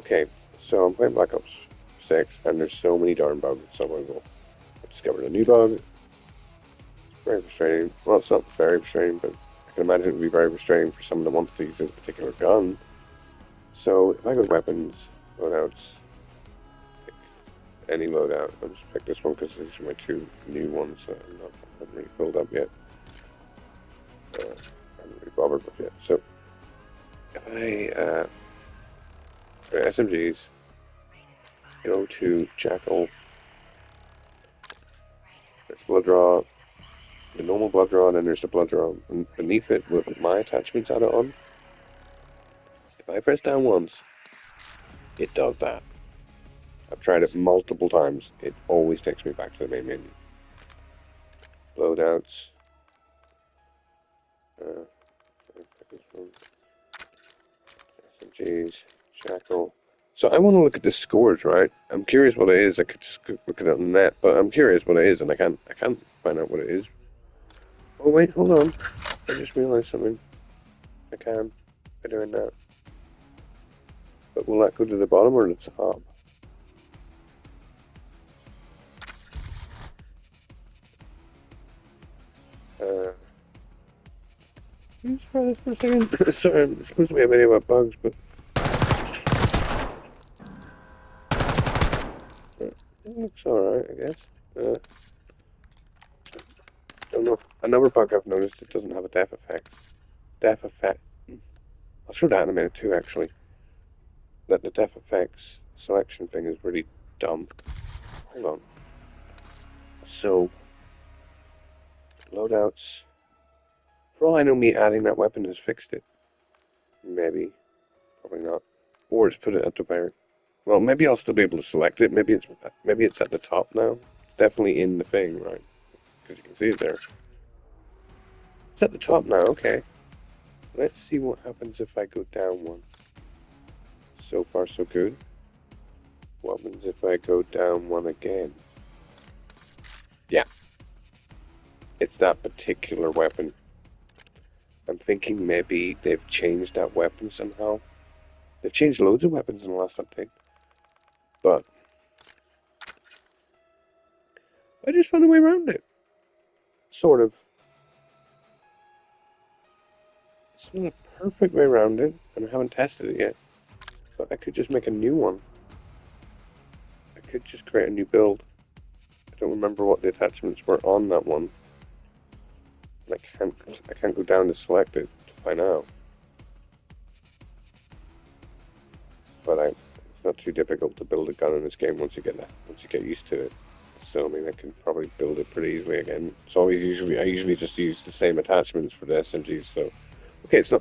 Okay, so I'm playing Black Ops 6, and there's so many darn bugs in survival. I discovered a new bug. Very frustrating. Well, it's not very frustrating, but I can imagine it would be very frustrating for someone that wants to use this particular gun. So if I go to weapons, loadouts, pick any loadout. I'll just pick this one because these are my two new ones that haven't really filled up yet. I haven't really bothered with yet. So if I SMGs, go to Jackal, there's blood draw, the normal blood draw, and then there's the blood draw beneath it with my attachments added on. If I press down once, it does that. I've tried it multiple times. It always takes me back to the main menu. Loadouts. SMGs. Jackal. So I want to look at the scores, right? I'm curious what it is. I could just look at it on the net, but I'm curious what it is, and I can't find out what it is. Oh wait, hold on. I just realized something. I can by doing that. But will that go to the bottom or the top? Can you just try this for a second? Sorry, it's supposed to be a video about bugs, but it looks alright, I guess. Don't know. Another bug I've noticed, it doesn't have a death effect. Death effect. I'll show that in a minute too, actually. That the death effects selection thing is really dumb. Hold on. So, loadouts. For all I know, me adding that weapon has fixed it. Maybe. Probably not. Or it's put it at the very. Well, maybe I'll still be able to select it. Maybe it's at the top now. It's definitely in the thing, right? Because you can see it there. It's at the top now. Okay. Let's see what happens if I go down one. So far, so good. What happens if I go down one again? Yeah. It's that particular weapon. I'm thinking maybe they've changed that weapon somehow. They've changed loads of weapons in the last update. But I just found a way around it. Sort of. It's not a perfect way around it, and I haven't tested it yet. But I could just make a new one. I could just create a new build. I don't remember what the attachments were on that one. And I can't go down to select it to find out. But it's not too difficult to build a gun in this game once you get used to it. So I mean, I can probably build it pretty easily again. So I usually just use the same attachments for the SMGs. So okay, it's not.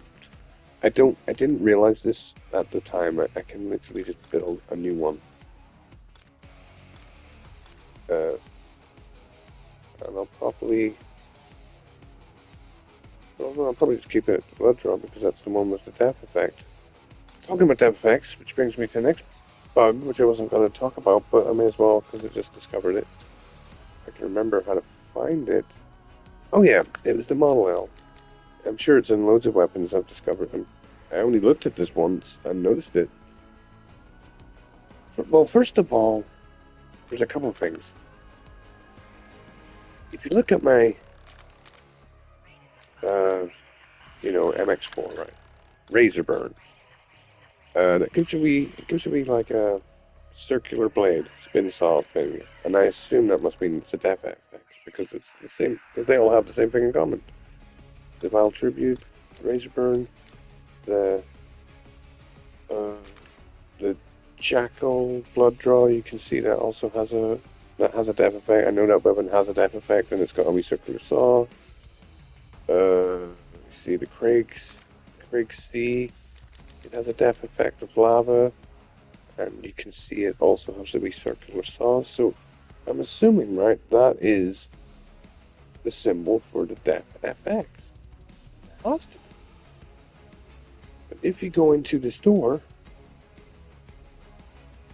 I didn't realize this at the time. I can literally just build a new one. And I'll probably just keep it blood draw because that's the one with the death effect. Talking about death effects, which brings me to the next bug, which I wasn't going to talk about, but I may as well because I just discovered it. I can remember how to find it. Oh yeah, it was the Model L. I'm sure it's in loads of weapons I've discovered them. I only looked at this once and noticed it. Well, first of all, there's a couple of things. If you look at my, MX4, right? Razor burn. That gives you like a circular blade, spins off thing, and I assume that must mean it's a death effect because it's the same, because they all have the same thing in common. The Vile Tribute, Razor Burn, the uh, the Jackal Blood Draw. You can see that also has a death effect. I know that weapon has a death effect, and it's got a wee circular saw. See the Craig C. It has a death effect of lava, and you can see it also has a wee circular saw. So I'm assuming, right, that is the symbol for the death FX. But if you go into the store,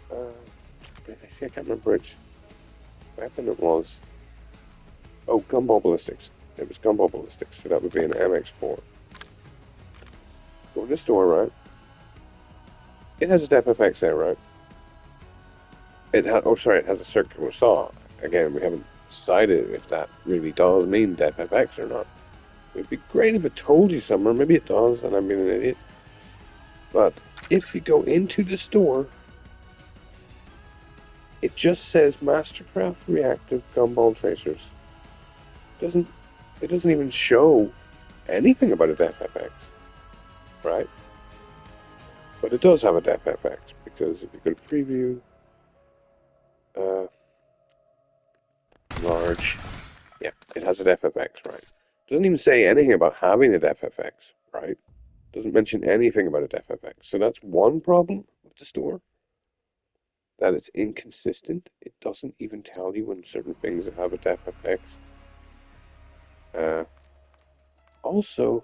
I can't remember which weapon it was. Oh, Gumball Ballistics. It was Gumball Ballistics, so that would be an MX4. Go in the store, right? It has a depth FX there, right? It has. Oh, sorry, it has a circular saw. Again, we haven't decided if that really does mean depth FX or not. It'd be great if it told you somewhere. Maybe it does, and I'm being an idiot. But if you go into the store, it just says Mastercraft Reactive Gumball Tracers. Doesn't it doesn't even show anything about a depth FX, right? But it does have a depth FX because if you go to preview, uh, large, yeah, it has a depth FX, right? Doesn't even say anything about having a depth FX, right? Doesn't mention anything about a depth FX. So that's one problem with the store, that it's inconsistent. It doesn't even tell you when certain things have a depth FX. Uh, Also,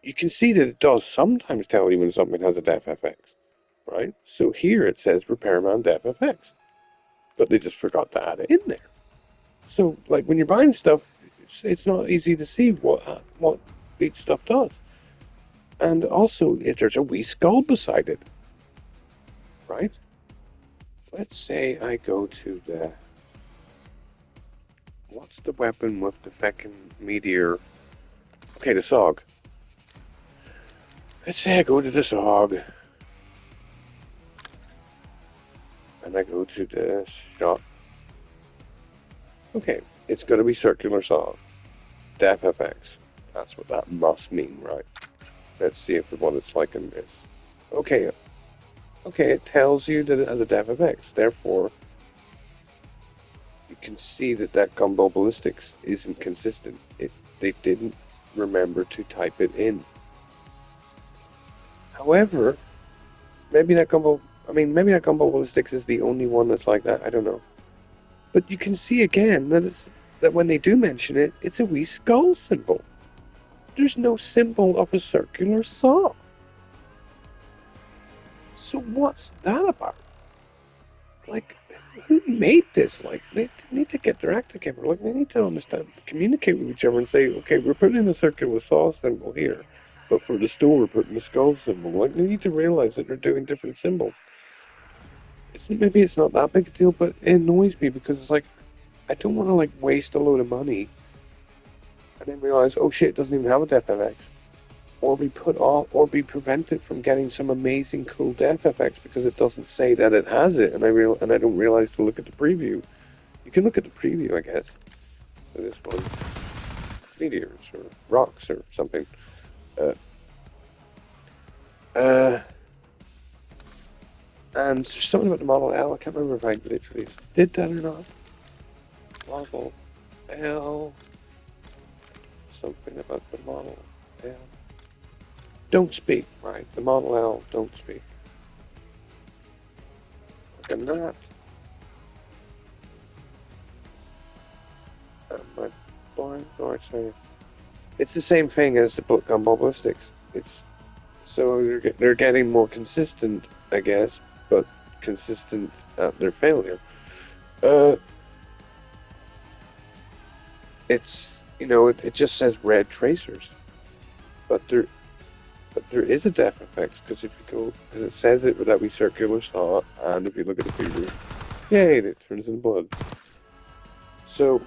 you can see that it does sometimes tell you when something has a depth FX, right? So here it says Repairman depth FX, but they just forgot to add it in there. So like when you're buying stuff, it's not easy to see what each stuff does. And also, if there's a wee skull beside it, right? Let's say I go to the what's the weapon with the feckin' meteor? Okay, the SOG. Let's say I go to the SOG and I go to the shop. Okay, it's going to be circular SOG. Def FX. That's what that must mean, right? Let's see if what it's like in this. Okay, okay, it tells you that it has a Def FX. Therefore, you can see that that Gumbo Ballistics isn't consistent. They didn't remember to type it in. However, maybe that Gumbo Ballistics is the only one that's like that. I don't know. But you can see again that when they do mention it, it's a wee skull symbol. There's no symbol of a circular saw. So what's that about? Like, who made this? Like, they need to get their act together. Like, they need to understand, communicate with each other and say, okay, we're putting a circular saw symbol here, but for the store, we're putting a skull symbol. Like, they need to realize that they're doing different symbols. Maybe it's not that big a deal, but it annoys me because it's like, I don't want to, like, waste a load of money and then realize, oh shit, it doesn't even have a def FX. Or be put off, or be prevented from getting some amazing cool def FX because it doesn't say that it has it, and I don't realize to look at the preview. You can look at the preview, I guess. So this one, meteors or rocks or something. Uh, uh, and there's something about the Model L. I can't remember if I literally did that or not. Model L. Something about the Model L. Don't speak, right? The Model L, don't speak. Look at that. My blind North Side. It's the same thing as the book on ballistics. It's so they're getting more consistent, I guess, but consistent at their failure. Uh, it's it just says red tracers, but there is a depth effect because if you go because it says it with that wee circular saw, and if you look at the preview, yay, it turns into blood. So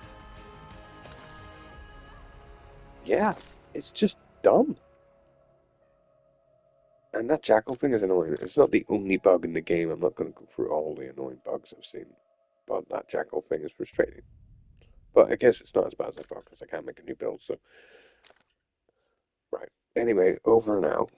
yeah, it's just dumb. And that Jackal thing is annoying. It's not the only bug in the game. I'm not going to go through all the annoying bugs I've seen. But that Jackal thing is frustrating. But I guess it's not as bad as I thought because I can't make a new build. So, right. Anyway, over and out.